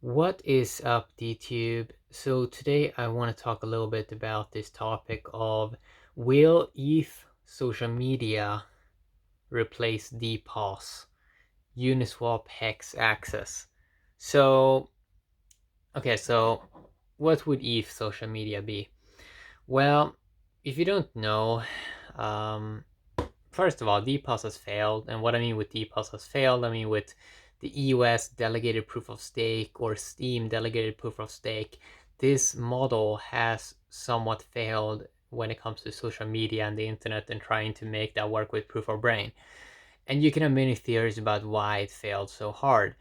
What is up, DTube? So today I want to talk a little bit about this topic of will ETH social media replace DPOS, Uniswap HEX access? So, so what would ETH social media be? Well, if you don't know, um, first of all, DPoS has failed, and what I mean with DPoS has failed, I mean with the EOS delegated proof of stake or Steam delegated proof of stake. This model has somewhat failed when it comes to social media and the internet and trying to make that work with proof of brain. And you can have many theories about why it failed so hard.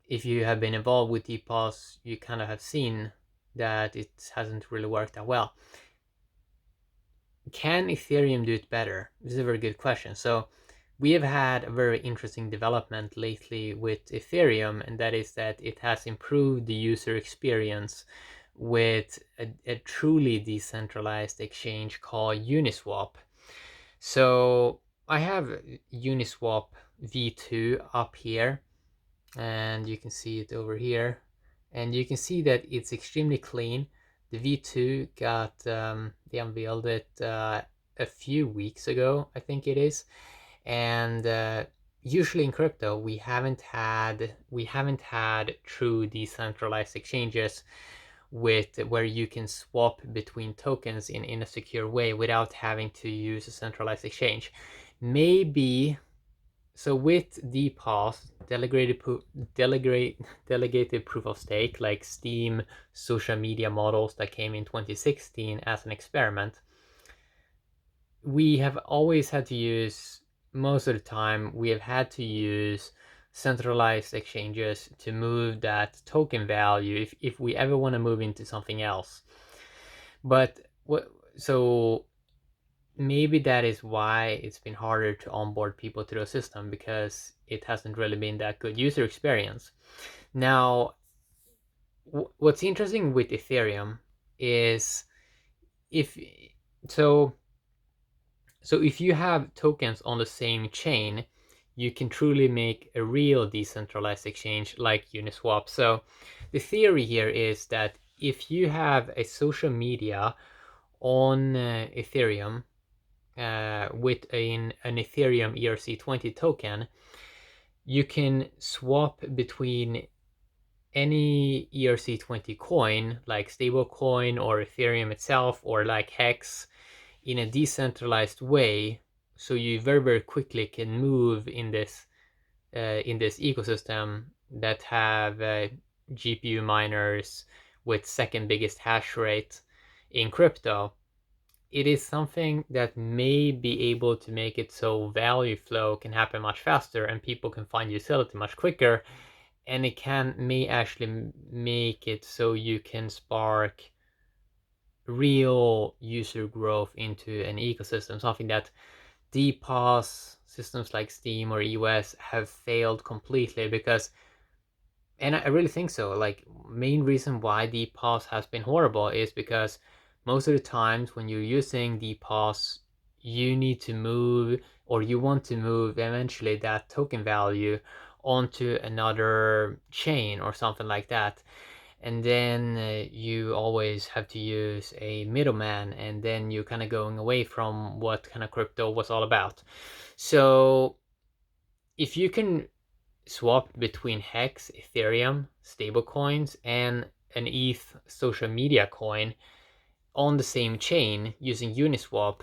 If you have been involved with DPoS, you kind of have seen that it hasn't really worked that well. Can Ethereum do it better? This is a very good question. So we have had a very interesting development lately with Ethereum, and that is that it has improved the user experience with a truly decentralized exchange called Uniswap. So I have Uniswap v2 up here, and you can see it over here, and you can see that it's extremely clean. The V2 got they unveiled it a few weeks ago, I think it is, and usually in crypto we haven't had true decentralized exchanges with where you can swap between tokens in a secure way without having to use a centralized exchange. Maybe so with DPoS, delegated proof of stake, like Steam social media models that came in 2016 as an experiment, we have always had to use, most of the time, we have had to use centralized exchanges to move that token value if we ever want to move into something else. But so maybe that is why it's been harder to onboard people to the system, because it hasn't really been that good user experience. Now, what's interesting with Ethereum is if so if you have tokens on the same chain, you can truly make a real decentralized exchange like Uniswap. So the theory here is that if you have a social media on Ethereum, with an Ethereum ERC20 token, you can swap between any ERC20 coin, like stablecoin or Ethereum itself, or like HEX, in a decentralized way. So you very, very quickly can move in this ecosystem that have GPU miners with second biggest hash rate in crypto. It is something that may be able to make it so value flow can happen much faster and people can find utility much quicker, and it may actually make it so you can spark real user growth into an ecosystem, something that DPoS systems like Steam or EOS have failed completely. Because, and I really think so, like, main reason why DPoS has been horrible is because most of the times when you're using DPoS, you need to move, or you want to move eventually that token value onto another chain or something like that. And then you always have to use a middleman, and then you're kind of going away from what kind of crypto was all about. So if you can swap between HEX, Ethereum, stablecoins, and an ETH social media coin on the same chain using Uniswap,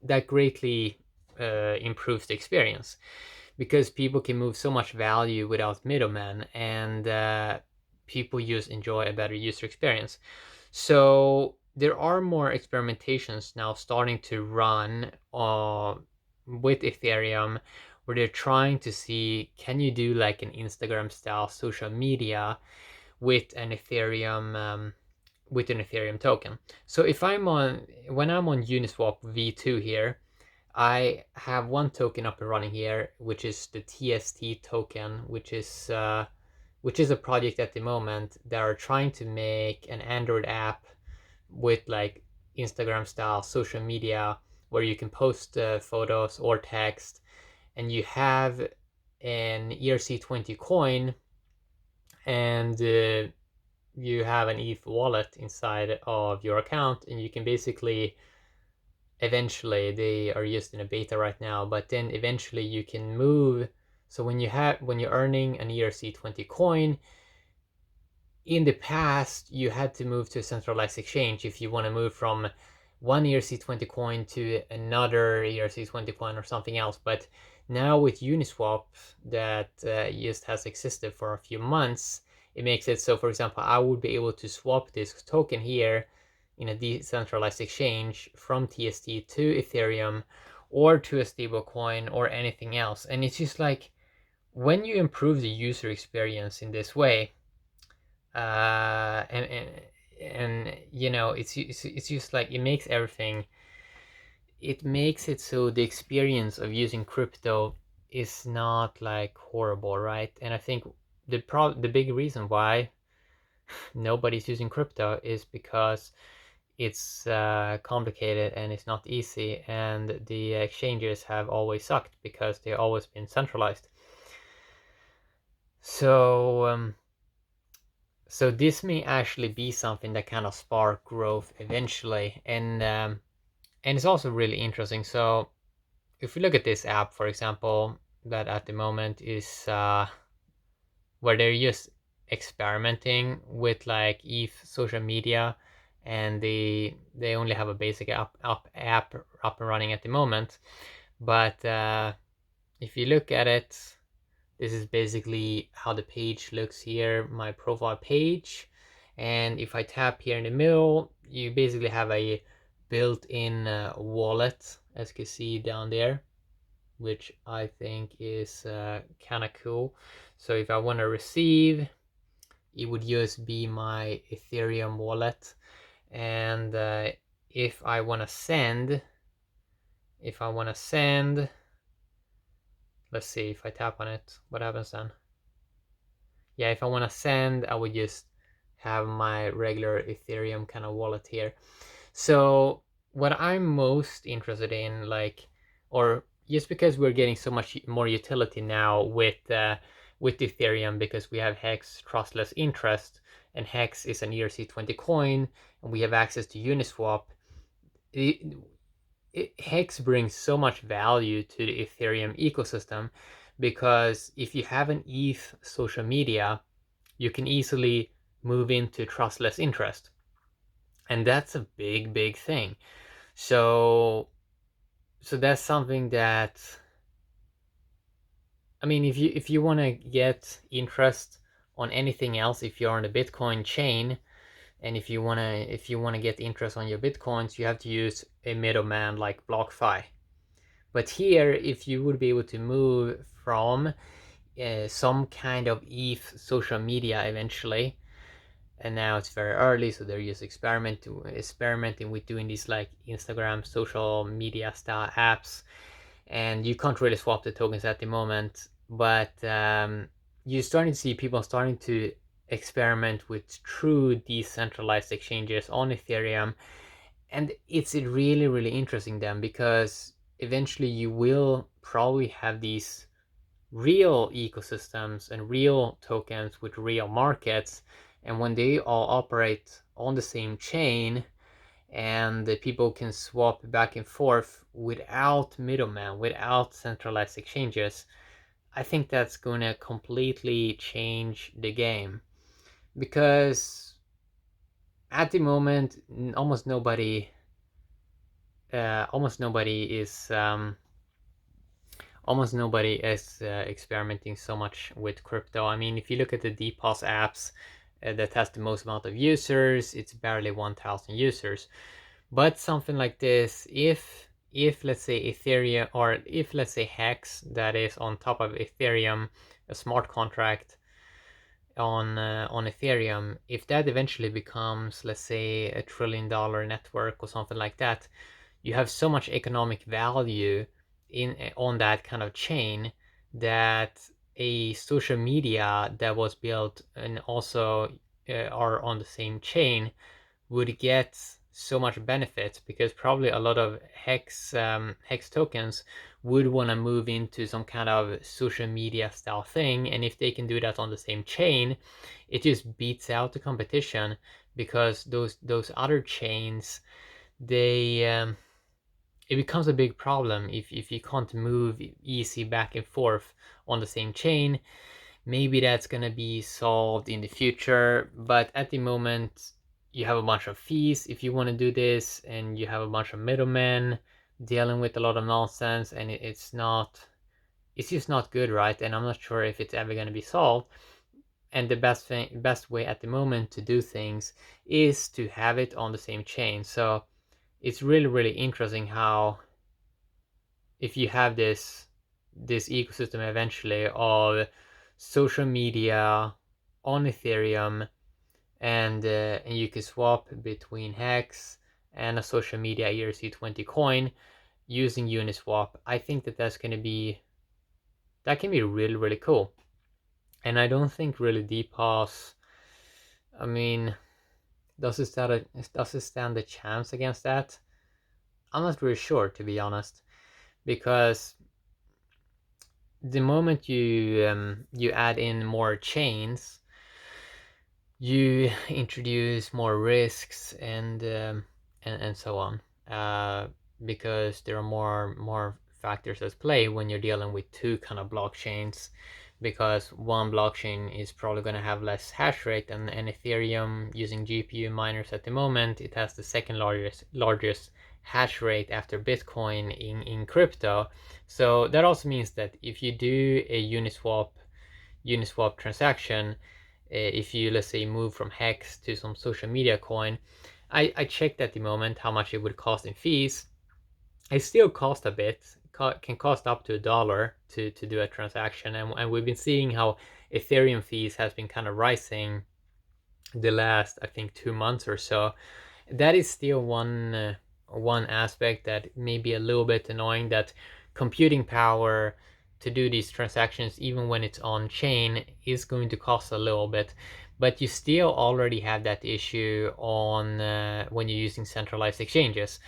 that greatly improves the experience, because people can move so much value without middlemen, and people just enjoy a better user experience. So there are more experimentations now starting to run with Ethereum, where they're trying to see, can you do like an Instagram style social media with an Ethereum token. So if when I'm on Uniswap v2 here, I have one token up and running here, which is the TST token, which is a project at the moment that are trying to make an Android app with like Instagram style social media, where you can post photos or text, and you have an ERC20 coin and you have an ETH wallet inside of your account, and you can basically eventually, they are used in a beta right now, but then eventually you can move. So when you're earning an ERC20 coin, in the past you had to move to a centralized exchange if you want to move from one ERC20 coin to another ERC20 coin or something else. But now with Uniswap, that just has existed for a few months, it makes it so, for example, I would be able to swap this token here in a decentralized exchange from TST to Ethereum or to a stablecoin or anything else. And it's just like, when you improve the user experience in this way, and you know, it's just like, it makes everything, it makes it so the experience of using crypto is not like horrible, right? And I think the big reason why nobody's using crypto is because it's complicated and it's not easy, and the exchanges have always sucked because they've always been centralized. So so this may actually be something that kind of spark growth eventually, and it's also really interesting. So if we look at this app, for example, that at the moment is where they're just experimenting with like ETH social media, and they only have a basic app up and running at the moment. But if you look at it, this is basically how the page looks here, my profile page. And if I tap here in the middle, you basically have a built-in wallet, as you can see down there, which I think is kind of cool. So if I want to receive, it would just be my Ethereum wallet. And if I want to send, let's see, if I tap on it, what happens then? Yeah, if I want to send, I would just have my regular Ethereum kind of wallet here. So what I'm most interested in, like, or just because we're getting so much more utility now with Ethereum, because we have HEX trustless interest, and HEX is an ERC20 coin, and we have access to Uniswap. HEX brings so much value to the Ethereum ecosystem, because if you have an ETH social media, you can easily move into trustless interest. And that's a big thing. So that's something that, I mean, if you want to get interest on anything else, if you're on the Bitcoin chain, and if you want to get interest on your Bitcoins, you have to use a middleman like BlockFi. But here, if you would be able to move from some kind of ETH social media eventually, and now it's very early, so they're just experimenting with doing these like Instagram social media style apps, and you can't really swap the tokens at the moment, but you're starting to see people starting to experiment with true decentralized exchanges on Ethereum, and it's really interesting then, because eventually you will probably have these real ecosystems and real tokens with real markets, and when they all operate on the same chain, and the people can swap back and forth without middlemen, without centralized exchanges, I think that's going to completely change the game. Because at the moment, almost nobody is experimenting so much with crypto. I mean, if you look at the DPOS apps that has the most amount of users, it's barely 1,000 users. But something like this, if let's say Ethereum, or if let's say HEX, that is on top of Ethereum, a smart contract on Ethereum, if that eventually becomes, let's say, $1 trillion network or something like that, you have so much economic value on that kind of chain, that a social media that was built and also are on the same chain would get so much benefit, because probably a lot of hex tokens would want to move into some kind of social media style thing, and if they can do that on the same chain, it just beats out the competition, because those other chains, they it becomes a big problem if you can't move easy back and forth on the same chain. Maybe that's gonna be solved in the future, but at the moment you have a bunch of fees if you want to do this, and you have a bunch of middlemen dealing with a lot of nonsense, and it's just not good, right? And I'm not sure if it's ever going to be solved. And the best way at the moment to do things is to have it on the same chain. So it's really interesting how, if you have this ecosystem eventually of social media on Ethereum, and you can swap between HEX and a social media ERC20 coin using Uniswap. I think that can be really cool. And I don't think really DPOS, I mean, does it stand a chance against that? I'm not really sure, to be honest, because the moment you add in more chains, you introduce more risks and so on, because there are more factors at play when you're dealing with two kind of blockchains, because one blockchain is probably going to have less hash rate, and Ethereum, using GPU miners at the moment, it has the second largest hash rate after Bitcoin in crypto. So that also means that if you do a Uniswap transaction, if you, let's say, move from HEX to some social media coin, I checked at the moment how much it would cost in fees. It still cost a bit, can cost up to $1 to do a transaction, and we've been seeing how Ethereum fees has been kind of rising the last, I think, 2 months or so. That is still one aspect that may be a little bit annoying, that computing power to do these transactions, even when it's on chain, is going to cost a little bit. But you still already have that issue on when you're using centralized exchanges.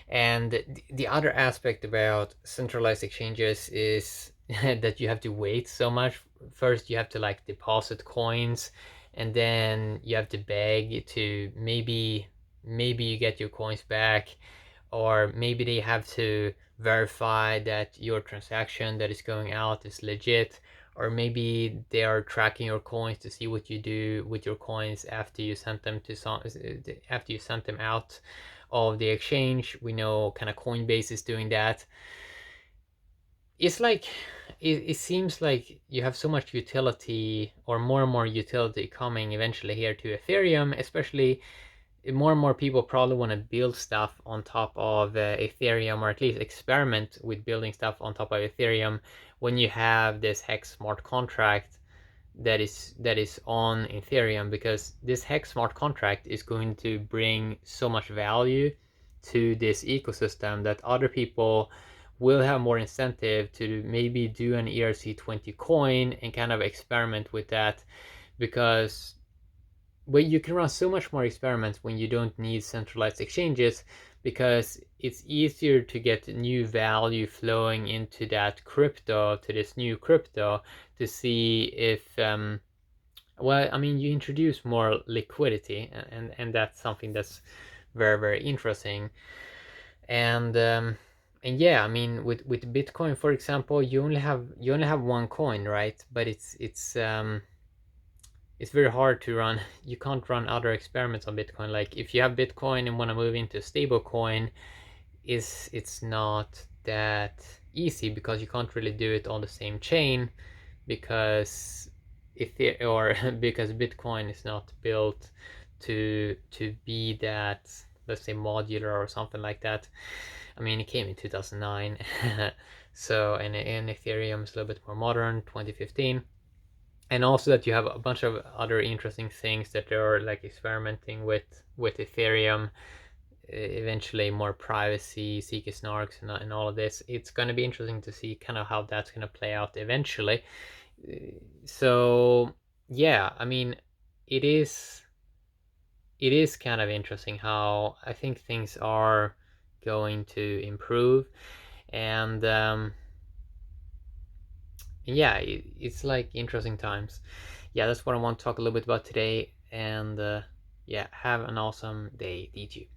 And the other aspect about centralized exchanges is that you have to wait so much. First, you have to like deposit coins, and then you have to beg to maybe you get your coins back, or maybe they have to verify that your transaction that is going out is legit, or maybe they are tracking your coins to see what you do with your coins after you sent them out of the exchange. We know kind of Coinbase is doing that. It's like it seems like you have so much utility, or more and more utility coming eventually here to Ethereum, especially more and more people probably want to build stuff on top of Ethereum, or at least experiment with building stuff on top of Ethereum, when you have this HEX smart contract that is on Ethereum, because this HEX smart contract is going to bring so much value to this ecosystem that other people will have more incentive to maybe do an ERC20 coin and kind of experiment with that, because you can run so much more experiments when you don't need centralized exchanges, because it's easier to get new value flowing into that crypto, to this new crypto, to see if well, I mean, you introduce more liquidity, and that's something that's very interesting. And yeah, I mean, with Bitcoin, for example, you only have one coin, right? But it's very hard to run. You can't run other experiments on Bitcoin. Like if you have Bitcoin and want to move into stable coin, it's not that easy, because you can't really do it on the same chain, because because Bitcoin is not built to be that, let's say, modular or something like that. I mean, it came in 2009. So and Ethereum is a little bit more modern, 2015. And also that you have a bunch of other interesting things that they're like experimenting with Ethereum, eventually more privacy, CK snarks, and all of this. It's going to be interesting to see kind of how that's going to play out eventually. So yeah, I mean, it is it is kind of interesting how I think things are going to improve. And yeah, it's like interesting times. Yeah, that's what I want to talk a little bit about today. And yeah, have an awesome day, DG.